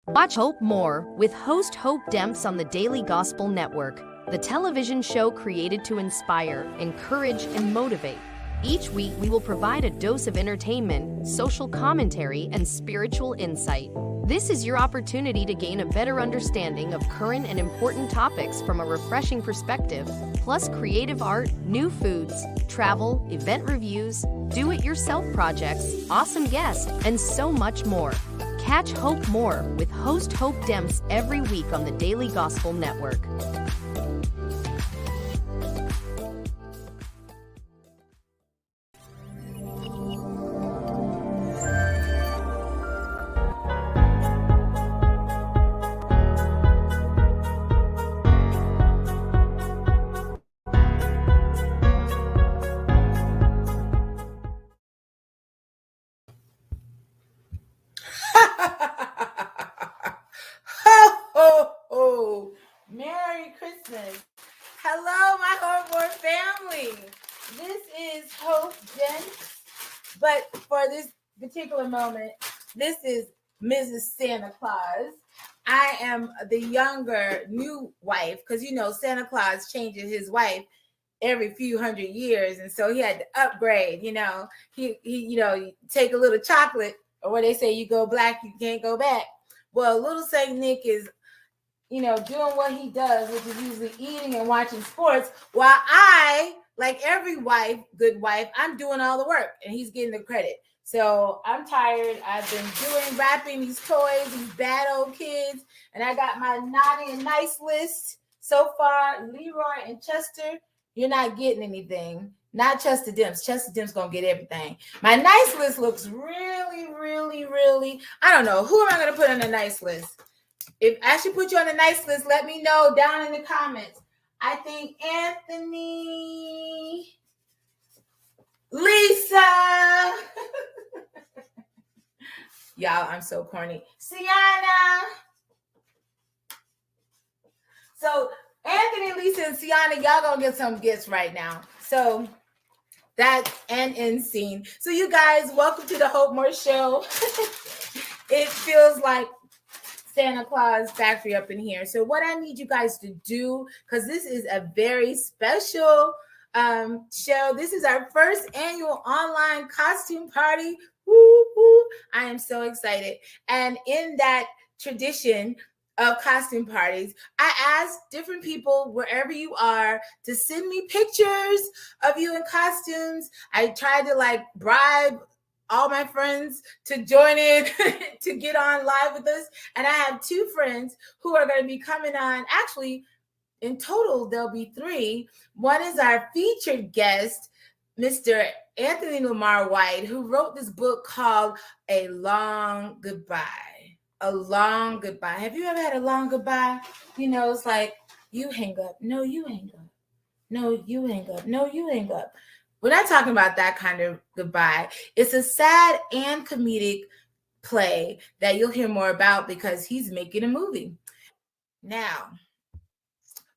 Watch Hope More with host Hope Demps on the Daily Gospel Network, the television show created to inspire, encourage, and motivate. Each week, we will provide a dose of entertainment, social commentary, and spiritual insight. This is your opportunity to gain a better understanding of current and important topics from a refreshing perspective, plus creative art, new foods, travel, event reviews, do-it-yourself projects, awesome guests, and so much more. Catch Hope More with host Hope Demps every week on the Daily Gospel Network. Merry Christmas. Hello, my Hope family. This is Hope Dent, but for this particular moment, this is Mrs. Santa Claus. I am the younger new wife because Santa Claus changes his wife every few hundred years, and so he had to upgrade. He take a little chocolate, or what they say, you go black, you can't go back. Well, little Saint Nick is doing what he does, which is usually eating and watching sports, while I, like every wife, good wife, I'm doing all the work and he's getting the credit. So I'm tired. I've been wrapping these toys, these bad old kids, and I got my naughty and nice list so far. Leroy and Chester, you're not getting anything. Not Chester Demps. Chester Demps gonna get everything. My nice list looks really, really, really, I don't know. Who am I gonna put on the nice list? If I should put you on the nice list, let me know down in the comments. I think Anthony, Lisa. Y'all, I'm so corny. Sienna. So Anthony, Lisa, and Sienna, y'all gonna get some gifts right now. So that's an end scene. So you guys, welcome to the Hope More Show. It feels like Santa Claus factory up in here. So what I need you guys to do, because this is a very special show. This is our first annual online costume party. Woo, woo. I am so excited. And in that tradition of costume parties, I asked different people wherever you are to send me pictures of you in costumes. I tried to bribe all my friends to join in to get on live with us. And I have two friends who are going to be coming on. Actually, in total, there'll be three. One is our featured guest, Mr. Anthony Lamarr White, who wrote this book called A Long Goodbye. A Long Goodbye. Have you ever had a long goodbye? It's like, you hang up. No, you hang up. No, you hang up. No, you hang up. We're not talking about that kind of goodbye. It's a sad and comedic play that you'll hear more about because he's making a movie. Now,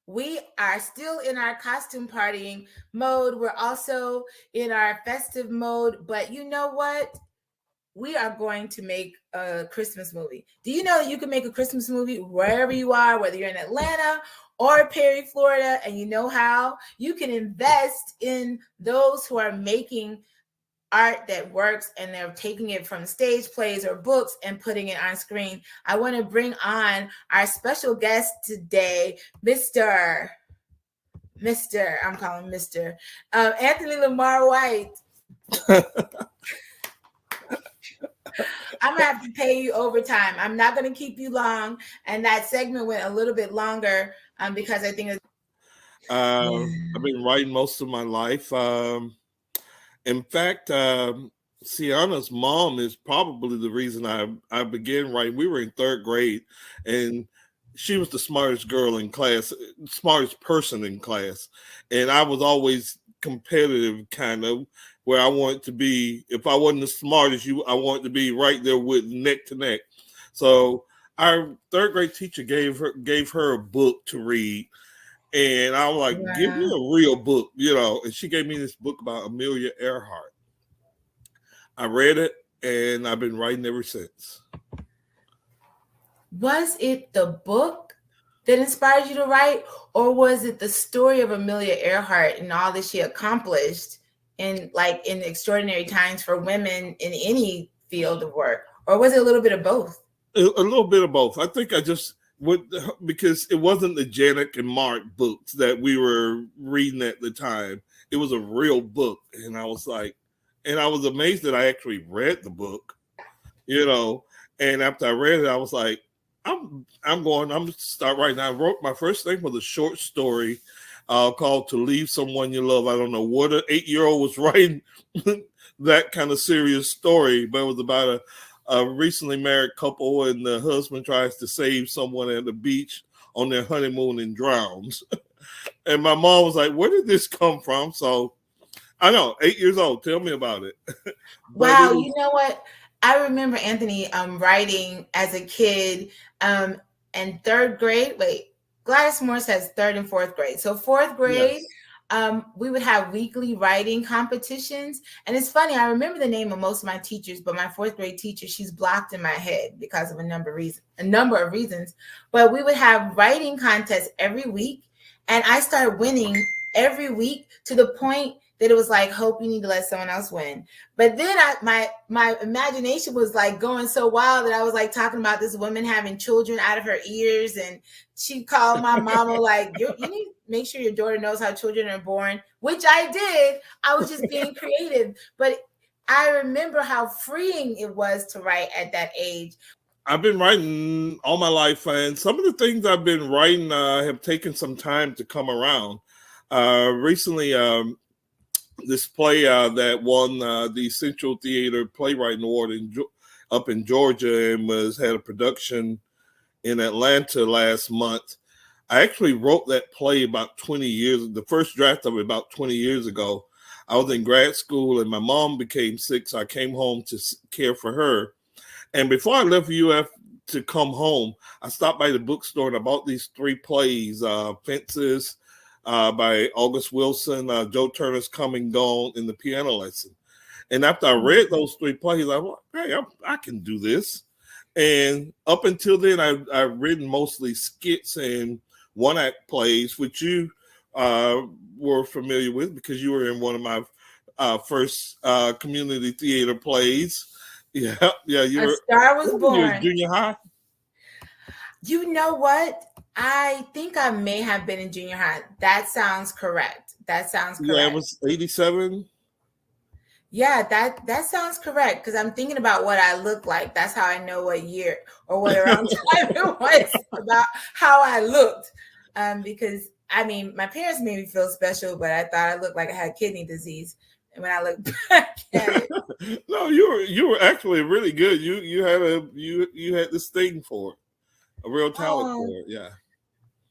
we are still in our costume partying mode. We're also in our festive mode. But you know what? We are going to make a Christmas movie. Do you know that you can make a Christmas movie wherever you are, whether you're in Atlanta or Perry, Florida, and you know how? You can invest in those who are making art that works, and they're taking it from stage plays or books and putting it on screen. I want to bring on our special guest today, Mr. I'm calling Mr. Anthony Lamarr White. I'm going to have to pay you overtime. I'm not going to keep you long. And that segment went a little bit longer because I think I've been writing most of my life. In fact, Sienna's mom is probably the reason I began writing. We were in third grade, and she was the smartest girl in class, smartest person in class. And I was always competitive, kind of, where I wanted to be. If I wasn't as smart as you, I wanted to be right there with neck to neck. So our third grade teacher gave her a book to read. And I was like, wow, give me a real book, and she gave me this book about Amelia Earhart. I read it, and I've been writing ever since. Was it the book that inspired you to write, or was it the story of Amelia Earhart and all that she accomplished in extraordinary times for women in any field of work? Or was it a little bit of both? A little bit of both. I think I just would, because it wasn't the Janet and Mark books that we were reading at the time. It was a real book. And I was amazed that I actually read the book, and after I read it, I was like, I'm going to start writing. I wrote my first thing was a short story called To Leave Someone You Love. I don't know what an 8-year-old was writing that kind of serious story, but it was about a recently married couple, and the husband tries to save someone at the beach on their honeymoon and drowns. And my mom was like, where did this come from? So I know, 8 years old. Tell me about it. Wow, you know what? I remember, Anthony, writing as a kid in third grade. Wait, Gladys Morse has third and fourth grade. So fourth grade, yes. We would have weekly writing competitions. And it's funny, I remember the name of most of my teachers, but my fourth grade teacher, she's blocked in my head because of a number of reasons. But we would have writing contests every week. And I started winning every week to the point that it was like, Hope, you need to let someone else win. But then my imagination was like going so wild that I was like talking about this woman having children out of her ears. And she called my mama like, you need to make sure your daughter knows how children are born, which I did. I was just being creative. But I remember how freeing it was to write at that age. I've been writing all my life, and some of the things I've been writing have taken some time to come around. Recently, this play that won the Central Theater Playwright Award up in Georgia and had a production in Atlanta last month. I actually wrote that play about 20 years, the first draft of it about 20 years ago. I was in grad school and my mom became sick, so I came home to care for her. And before I left UF to come home, I stopped by the bookstore and I bought these 3 plays, Fences, by August Wilson, Joe Turner's Come and Gone, and The Piano Lesson. And after I read those 3 plays, I was like, hey, I can do this. And up until then, I've written mostly skits and one-act plays, which you were familiar with because you were in one of my first community theater plays. Yeah. You were. A Star Was Born. You were junior high? You know what? I think I may have been in junior high. That sounds correct. Yeah, it was 87. Yeah, that sounds correct because I'm thinking about what I look like. That's how I know what year or what around time it was about how I looked. Because I mean, my parents made me feel special, but I thought I looked like I had kidney disease. And when I look back at it, no, you were actually really good. You had this thing for it, a real talent for it. Yeah.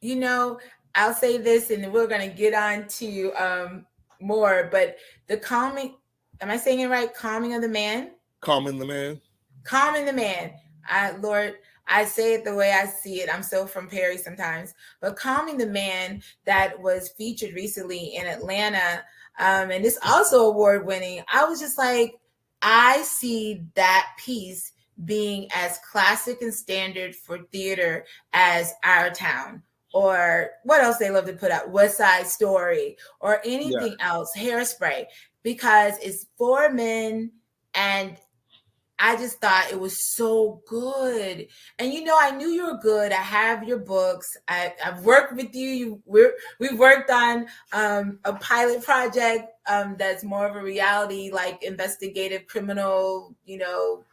You know, I'll say this, and we're gonna get on to more. But the calming, am I saying it right? Calming of the man. Calming the man. Calming the man. Lord, I say it the way I see it. I'm so from Perry sometimes. But Calming the Man, that was featured recently in Atlanta. And it's also award winning. I was just like, I see that piece being as classic and standard for theater as Our Town, or what else they love to put out, West Side Story, or anything else, Hairspray, because it's 4 men. And I just thought it was so good. And, you know, I knew you were good. I have your books. I've worked with you. We've worked on a pilot project that's more of a reality, like investigative criminal, you know,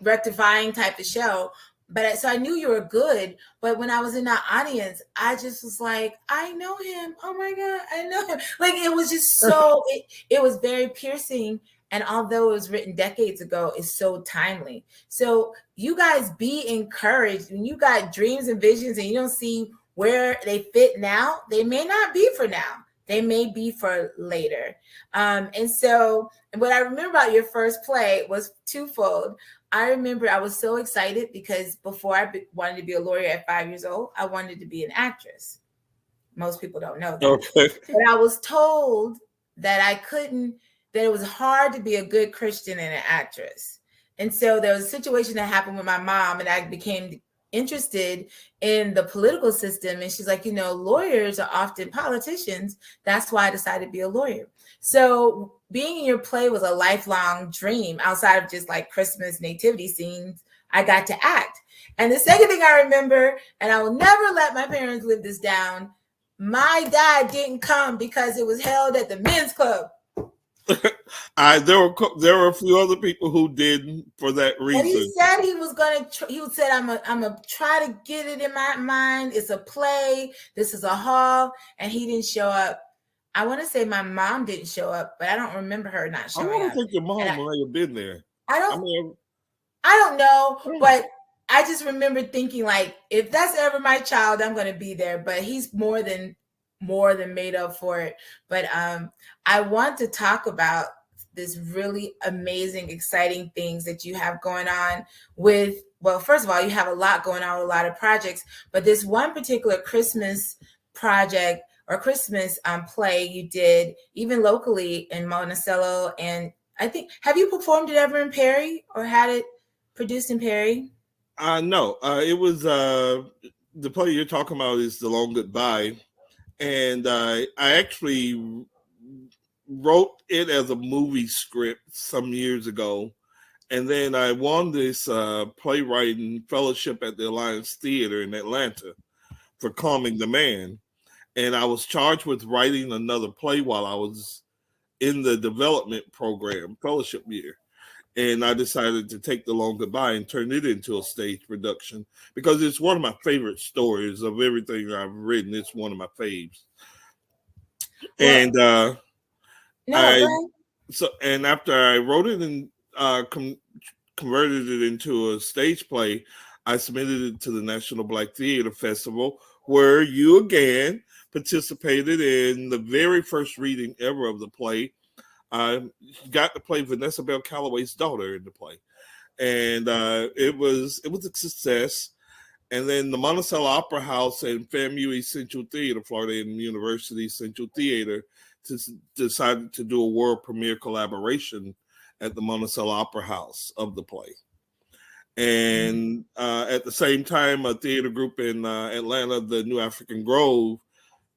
rectifying type of show. But so I knew you were good. But when I was in that audience, I just was like, I know him. Oh my God, I know him. Like, it was just so, it was very piercing. And although it was written decades ago, it's so timely. So you guys be encouraged. When you got dreams and visions and you don't see where they fit now, they may not be for now. They may be for later. And so what I remember about your first play was twofold. I remember I was so excited because before I wanted to be a lawyer at 5 years old, I wanted to be an actress. Most people don't know that. Okay. But I was told that I couldn't, that it was hard to be a good Christian and an actress. And so there was a situation that happened with my mom, and I became interested in the political system. And she's like, lawyers are often politicians. That's why I decided to be a lawyer. So being in your play was a lifelong dream outside of just like Christmas nativity scenes. I got to act. And the second thing I remember, and I will never let my parents live this down, my dad didn't come because it was held at the men's club. There were a few other people who did for that reason. And he said he was gonna. He said, "I'm gonna try to get it in my mind. It's a play. This is a hall," and he didn't show up. I want to say my mom didn't show up, but I don't remember her not showing up. I don't think your mom may have been there. I don't know, but I just remember thinking like, if that's ever my child, I'm going to be there. But he's more than made up for it. But I want to talk about this really amazing, exciting things that you have going on with. Well, first of all, you have a lot going on with a lot of projects, but this one particular Christmas project or Christmas play you did, even locally in Monticello, and I think, have you performed it ever in Perry or had it produced in Perry? No, it was the play you're talking about is The Long Goodbye, and I actually wrote it as a movie script some years ago, and then I won this playwriting fellowship at the Alliance Theater in Atlanta for Calming the Man, and I was charged with writing another play while I was in the development program fellowship year. And I decided to take The Long Goodbye and turn it into a stage production because it's one of my favorite stories of everything I've written. It's one of my faves. Well, and after I wrote it and converted it into a stage play, I submitted it to the National Black Theater Festival, where you again participated in the very first reading ever of the play. I got to play Vanessa Bell Calloway's daughter in the play, and it was a success. And then the Monticello Opera House and FAMU Central Theater, Florida A&M University Central Theater, decided to do a world premiere collaboration at the Monticello Opera House of the play. And at the same time, a theater group in Atlanta, the New African Grove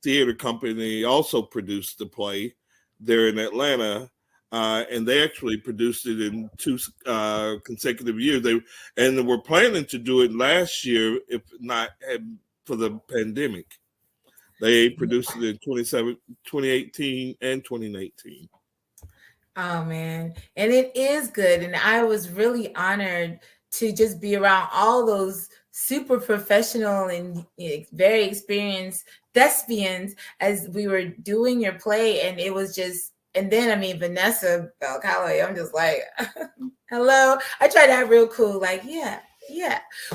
Theater Company, also produced the play there in Atlanta, and they actually produced it in 2 consecutive years. They were planning to do it last year, if not for the pandemic. They produced it in 2018 and 2019. Oh man, and it is good, and I was really honored to just be around all those super professional and very experienced thespians as we were doing your play. And it was just, and then, I mean, Vanessa Bell Calloway, I'm just like, hello. I tried to act real cool, like, yeah.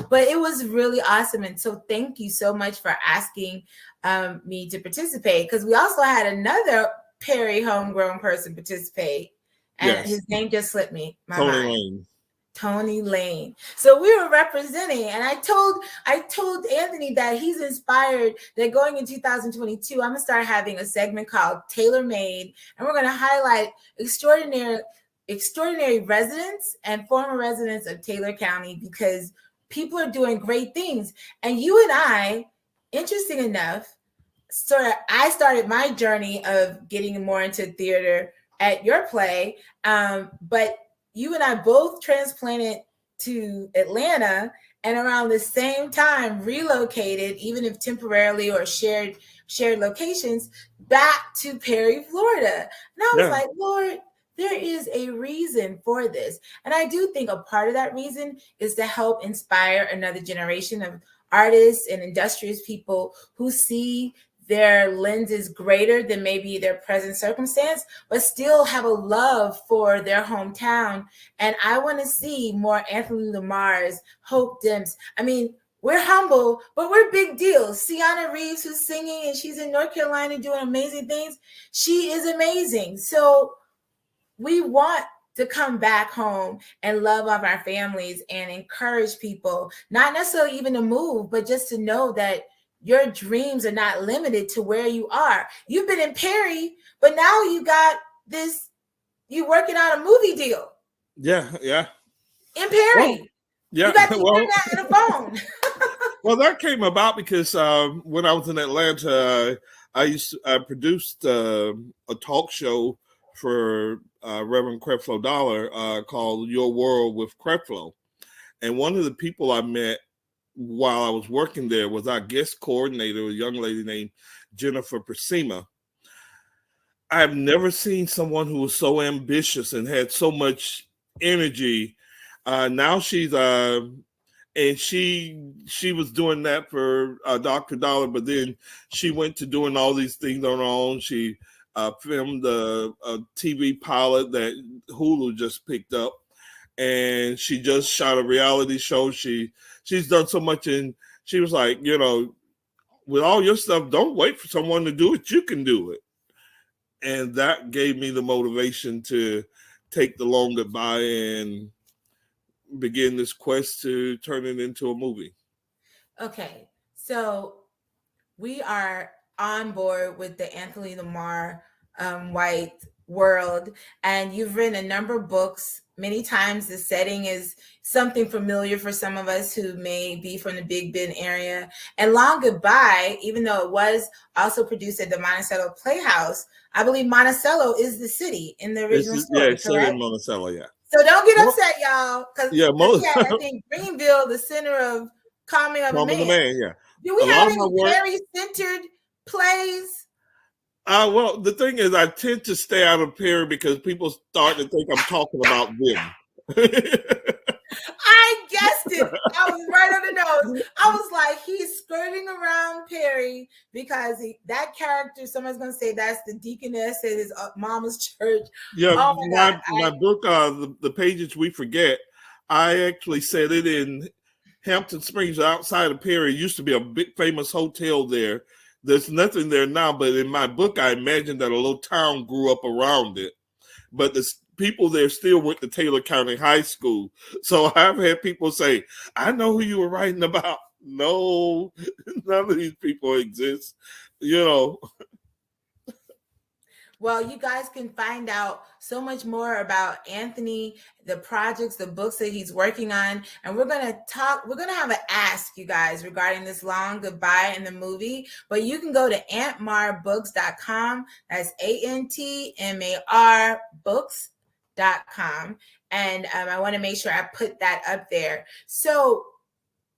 But it was really awesome. And so thank you so much for asking me to participate, because we also had another Perry homegrown person participate. And his name just slipped me. Tony Lane. So we were representing, and I told Anthony that he's inspired that going in 2022, I'm gonna start having a segment called Tailor Made, and we're gonna highlight extraordinary residents and former residents of Taylor County, because people are doing great things. And you and I, interesting enough, I started my journey of getting more into theater at your play, but you and I both transplanted to Atlanta, and around the same time relocated, even if temporarily or shared locations, back to Perry, Florida. And I was like, Lord, there is a reason for this. And I do think a part of that reason is to help inspire another generation of artists and industrious people who see their lens is greater than maybe their present circumstance, but still have a love for their hometown. And I want to see more Anthony Lamarrs, Hope Demps. I mean, we're humble, but we're big deals. Sienna Reeves, who's singing, and she's in North Carolina doing amazing things. She is amazing. So we want to come back home and love on our families and encourage people, not necessarily even to move, but just to know that your dreams are not limited to where you are. You've been in Perry, but now you got this, you working on a movie deal. Yeah. In Perry. Well, yeah. You got the internet and a phone. Well, that came about because when I was in Atlanta, I produced a talk show for Reverend Creflo Dollar called Your World with Creflo. And one of the people I met while I was working there was our guest coordinator, a young lady named Jennifer Persima. I've never seen someone who was so ambitious and had so much energy. Now she's and she was doing that for Dr. Dollar, but then she went to doing all these things on her own. She filmed a TV pilot that Hulu just picked up, and she just shot a reality show. She's done so much, and she was like, with all your stuff, don't wait for someone to do it. You can do it. And that gave me the motivation to take the long goodbye and begin this quest to turn it into a movie. Okay, so we are on board with the Anthony Lamarr White world, and you've written a number of books. Many times the setting is something familiar for some of us who may be from the Big Bend area. And Long Goodbye, even though it was also produced at the Monticello Playhouse, I believe Monticello is the city in the original story, Yeah, it's set in Monticello, yeah. So don't get upset, y'all, because I think Greenville, the center of Calming of a Man. Yeah. Do we have any Perry-centered plays? Well, the thing is, I tend to stay out of Perry because people start to think I'm talking about them. I guessed it. I was right on the nose. I was like, he's skirting around Perry because that character, someone's going to say that's the deaconess at his mama's church. Yeah, my book, The Pages We Forget, I actually said it in Hampton Springs outside of Perry. It used to be a big famous hotel there. There's nothing there now, but in my book, I imagined that a little town grew up around it. But the people there still went to Taylor County High School. So I've had people say, I know who you were writing about. No, none of these people exist, Well, you guys can find out so much more about Anthony, the projects, the books that he's working on. And we're going to have an ask, you guys, regarding this Long Goodbye in the movie. But you can go to antmarbooks.com. That's ANTMAR books.com. And I want to make sure I put that up there. So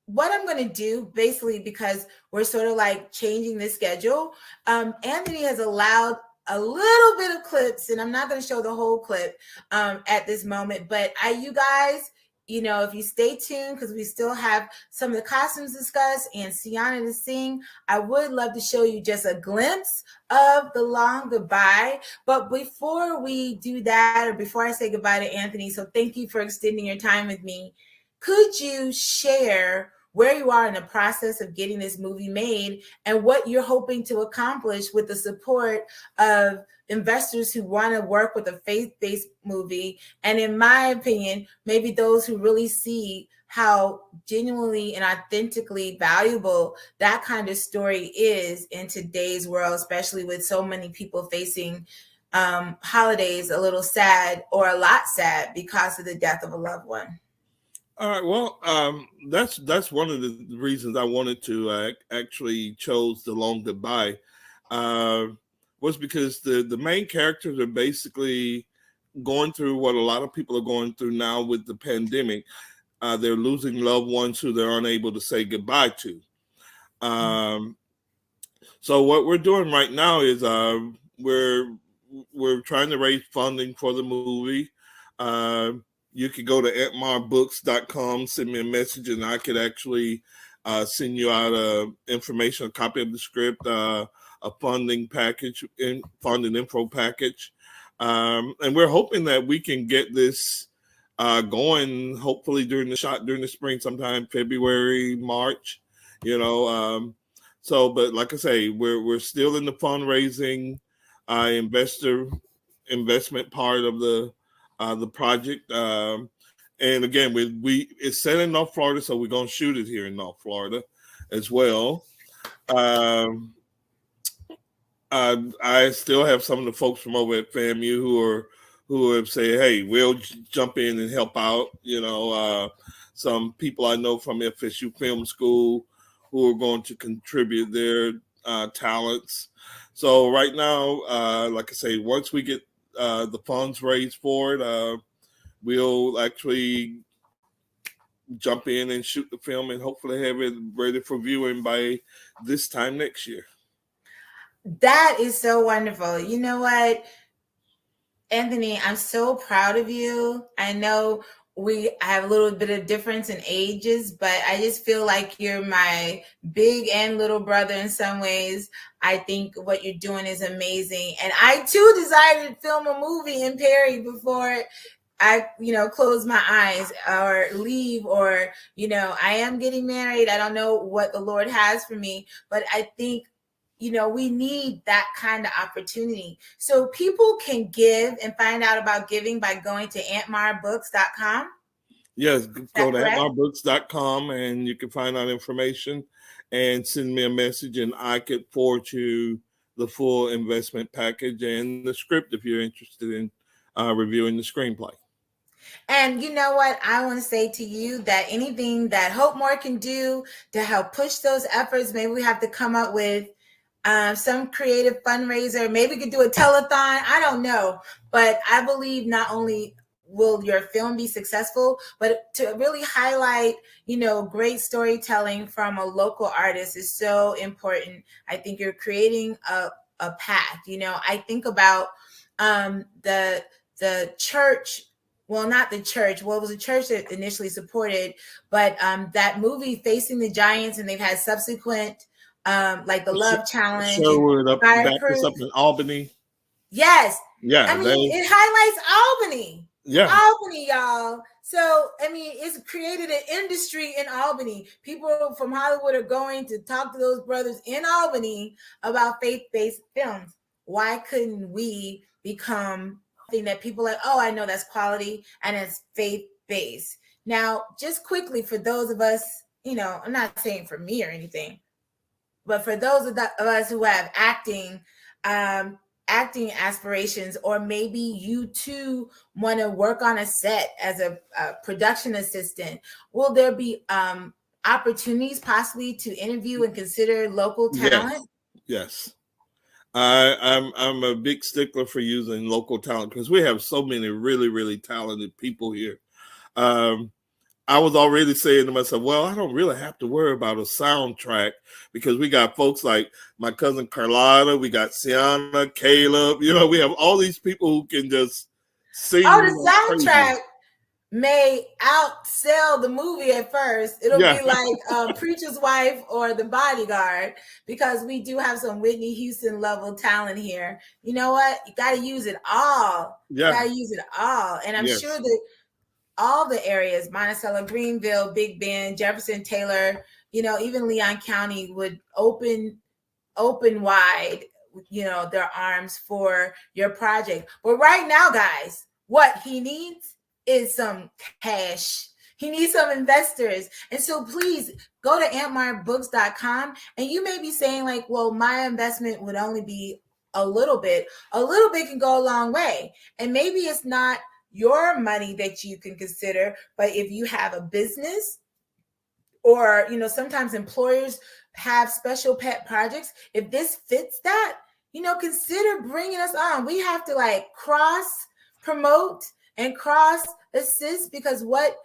what I'm going to do, basically, because we're sort of like changing the schedule, Anthony has allowed a little bit of clips, and I'm not going to show the whole clip at this moment, but you guys, if you stay tuned, because we still have some of the costumes discussed and Sienna to sing, I would love to show you just a glimpse of the Long Goodbye. But before we do that, or before I say goodbye to Anthony, so thank you for extending your time with me, could you share where you are in the process of getting this movie made and what you're hoping to accomplish with the support of investors who want to work with a faith-based movie? And in my opinion, maybe those who really see how genuinely and authentically valuable that kind of story is in today's world, especially with so many people facing holidays a little sad or a lot sad because of the death of a loved one. All right. Well, that's one of the reasons I wanted to actually chose The Long Goodbye was because the main characters are basically going through what a lot of people are going through now with the pandemic. They're losing loved ones who they're unable to say goodbye to. So what we're doing right now is we're trying to raise funding for the movie. You could go to antmarbooks.com, send me a message, and I could actually send you out a copy of the script, a funding package, funding info package. And we're hoping that we can get this going, hopefully during the spring, sometime February, March, So, but like I say, we're still in the fundraising, investment part of the project, and again, it's set in North Florida, so we're gonna shoot it here in North Florida as well. I still have some of the folks from over at FAMU who have said, "Hey, we'll jump in and help out." Some people I know from FSU Film School who are going to contribute their talents. So right now, like I say, once we get the funds raised for it, we'll actually jump in and shoot the film and hopefully have it ready for viewing by this time next year. That is so wonderful. You know what, Anthony, I'm so proud of you. I know we have a little bit of difference in ages, but I just feel like you're my big and little brother in some ways. I think what you're doing is amazing. And I too desire to film a movie in Perry before I, close my eyes or leave, or, I am getting married. I don't know what the Lord has for me, but I think, we need that kind of opportunity. So people can give and find out about giving by going to antmarbooks.com. Yes, go to antmarbooks.com and you can find out information and send me a message, and I could forward you the full investment package and the script if you're interested in reviewing the screenplay. And you know what? I want to say to you that anything that Hope More can do to help push those efforts, maybe we have to come up with some creative fundraiser. Maybe we could do a telethon. I don't know. But I believe not only will your film be successful, but to really highlight, great storytelling from a local artist is so important. I think you're creating a path. I think about the church. Well, not the church. Well, it was a church that initially supported, but that movie Facing the Giants, and they've had subsequent like the Love Challenge. Sherwood up in Albany. Yes. Yeah. I mean, it highlights Albany. Yeah. Albany, y'all. So, I mean, it's created an industry in Albany. People from Hollywood are going to talk to those brothers in Albany about faith-based films. Why couldn't we become something that people like, oh, I know that's quality and it's faith-based? Now, just quickly, for those of us, I'm not saying for me or anything, but for those of us who have acting aspirations, or maybe you too want to work on a set as a production assistant, will there be opportunities possibly to interview and consider local talent? Yes. I'm a big stickler for using local talent because we have so many really, really talented people here. I was already saying to myself, well, I don't really have to worry about a soundtrack because we got folks like my cousin Carlotta, we got Sienna, Caleb, we have all these people who can just sing. Oh, the soundtrack may outsell the movie at first. It'll be like Preacher's Wife or The Bodyguard, because we do have some Whitney Houston level talent here. You know what? You got to use it all. Yeah. You got to use it all. And I'm sure that all the areas, Monticello, Greenville, Big Bend, Jefferson, Taylor, even Leon County would open wide, their arms for your project. But right now, guys, what he needs is some cash. He needs some investors. And so please go to antmarbooks.com, and you may be saying like, well, my investment would only be a little bit. A little bit can go a long way. And maybe it's not your money that you can consider, but if you have a business, or sometimes employers have special pet projects, if this fits that, consider bringing us on. We have to like cross promote and cross assist, because what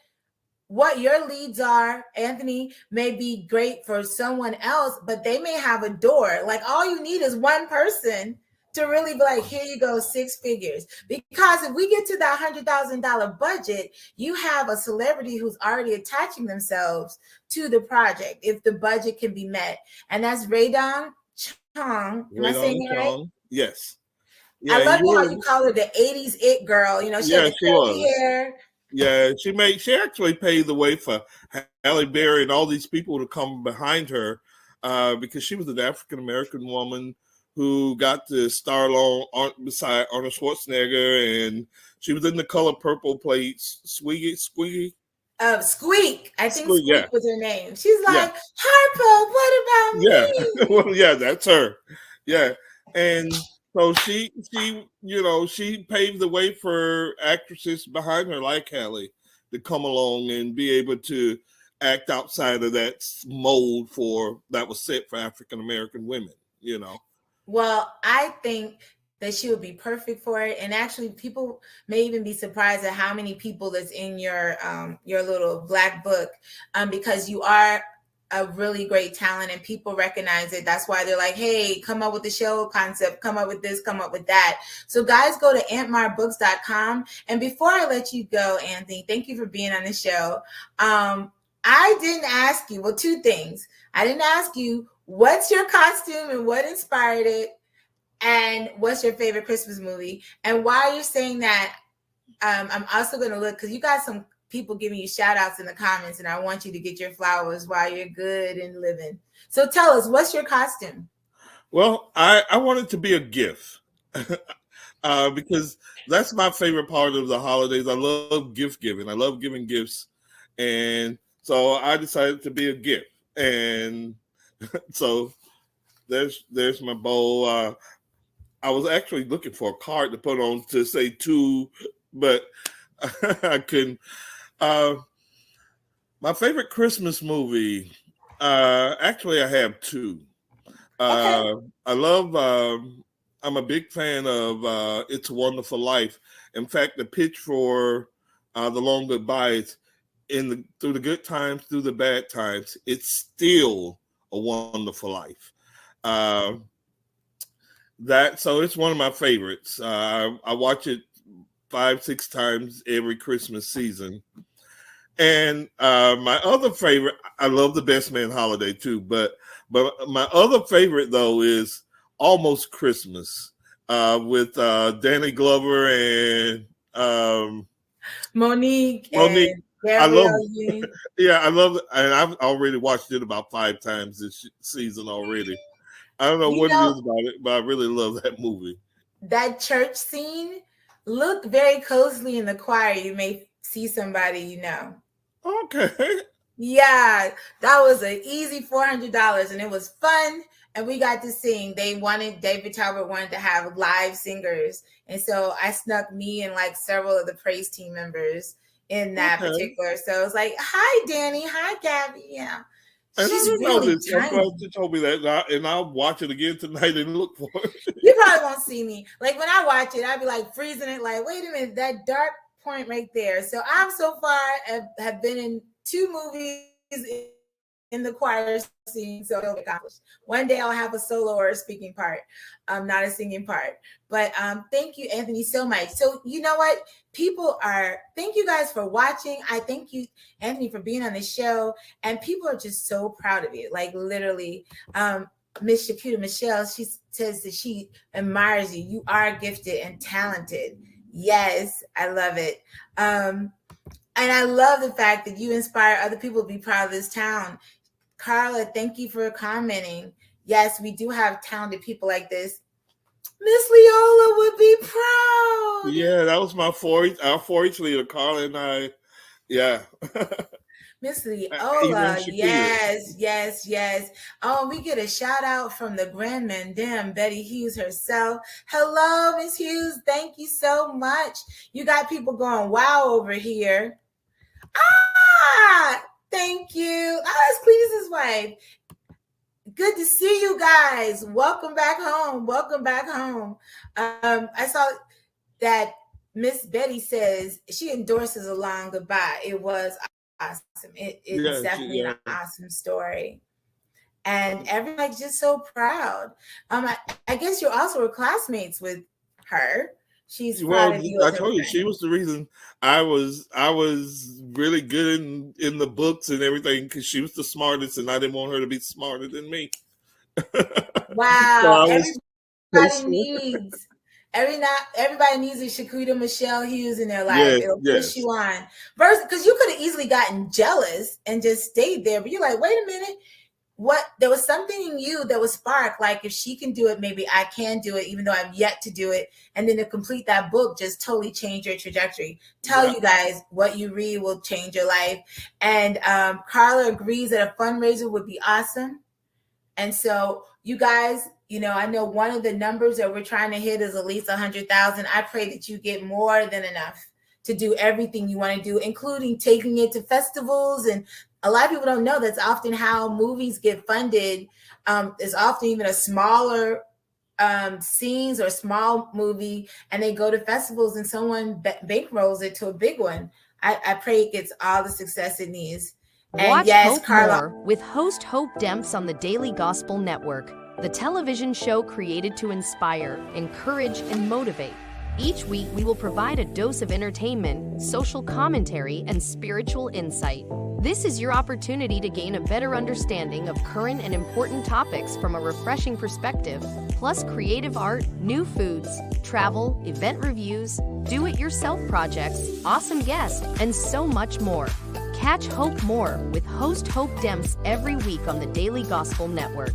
your leads are, Anthony, may be great for someone else, but they may have a door. Like all you need is one person to really be like, here you go, 6 figures. Because if we get to that $100,000 budget, you have a celebrity who's already attaching themselves to the project if the budget can be met. And that's Raydon Chong. Am I saying it right? Yes. Yeah, I love how you call her the 80s it girl. She had the curly hair. Yeah, she actually paved the way for Halle Berry and all these people to come behind her because she was an African-American woman who got to star along beside Arnold Schwarzenegger, and she was in The Color Purple, played Squeaky. Squeak. I think Squeak was her name. She's like, Harpo, what about me? Well, yeah, that's her. Yeah. And so she paved the way for actresses behind her like Halle to come along and be able to act outside of that mold that was set for African American women, you know. Well, I think that she would be perfect for it. And actually, people may even be surprised at how many people that's in your little black book, because you are a really great talent and people recognize it. That's why they're like, hey, come up with the show concept, come up with this, come up with that. So guys, go to antmarbooks.com. And before I let you go, Anthony, thank you for being on the show. I didn't ask you, well, two things. I didn't ask you what's your costume and what inspired it, and what's your favorite Christmas movie. And while you're saying that, I'm also going to look, because you got some people giving you shout outs in the comments, and I want you to get your flowers while you're good and living. So tell us, what's your costume? Well, I want it to be a gift because that's my favorite part of the holidays. I love gift giving. I love giving gifts. And so I decided to be a gift. And so there's my bowl. I was actually looking for a card to put on to say to, but I couldn't. My favorite Christmas movie, actually, I have two. Okay. I love. I'm a big fan of "It's a Wonderful Life." In fact, the pitch for "The Long Goodbyes" through the good times, through the bad times, it's still a wonderful life. So it's one of my favorites. I watch it 5-6 times every Christmas season. And my other favorite, I love The Best Man Holiday too, but my other favorite though is Almost Christmas with Danny Glover and Monique Monique. and I love, Gabrielle. yeah, I love it, and I've already watched it about 5 times this season already. I don't know You what it know, is about it, but I really love that movie. that church scene, look very closely in the choir. You may see somebody you know. Okay. Yeah, that was an easy $400, and it was fun. And we got to sing. David Talbot wanted to have live singers, and so I snuck me and like several of the praise team members in that Okay. particular. So it was like, "Hi, Danny. Hi, Gabby." Yeah, And I she's didn't know really this. I'm glad tiny. you told me that, and I'll watch it again tonight and look for it. You probably won't see me. Like when I watch it, I'd be like freezing it. Like, wait a minute, that dark point right there. So I'm so far have been in 2 movies in the choir scene, so it'll be accomplished. One day I'll have a solo or a speaking part, not a singing part. But thank you, Anthony, so much. So you know what? Thank you guys for watching. I thank you, Anthony, for being on the show. And people are just so proud of you. Like literally, Miss Shakuta Michelle, she says that she admires you. You are gifted and talented. Yes, I love it. And I love the fact that you inspire other people to be proud of this town. Carla, thank you for commenting. Yes, we do have talented people like this. Miss Leola would be proud. Yeah, that was our 4-H leader, Carla and I. Yeah. Miss Even Leola, Shakira. yes. Oh, we get a shout out from the Grand Madame, Betty Hughes herself. Hello, Miss Hughes. Thank you so much. You got people going wow over here. Thank you. Oh, that's Cletus's wife. Good to see you guys. Welcome back home. I saw that Miss Betty says she endorses a long goodbye. It was awesome. It's definitely an awesome story. And everybody's just so proud. I guess you also were classmates with her. She's proud of you. I told you she was the reason I was really good in the books and everything because she was the smartest and I didn't want her to be smarter than me. Wow. Everybody needs a Shakuta Michelle Hughes in their life. It'll push you on. First, because you could have easily gotten jealous and just stayed there, but you're like, wait a minute. There was something in you that was sparked, like if she can do it, maybe I can do it, even though I've yet to do it. And then to complete that book just totally change your trajectory. Tell you guys what you read will change your life. And Carla agrees that a fundraiser would be awesome. And so you guys, I know one of the numbers that we're trying to hit is at least 100,000. I pray that you get more than enough to do everything you want to do, including taking it to festivals and a lot of people don't know that's often how movies get funded. Is often even a smaller scenes or small movie, and they go to festivals and someone bankrolls it to a big one. I pray it gets all the success it needs. And Watch yes, Hope Carla. More with host Hope Demps on the Daily Gospel Network, the television show created to inspire, encourage, and motivate. Each week, we will provide a dose of entertainment, social commentary, and spiritual insight. This is your opportunity to gain a better understanding of current and important topics from a refreshing perspective, plus creative art, new foods, travel, event reviews, do-it-yourself projects, awesome guests, and so much more. Catch Hope More with host Hope Demps every week on the Daily Gospel Network.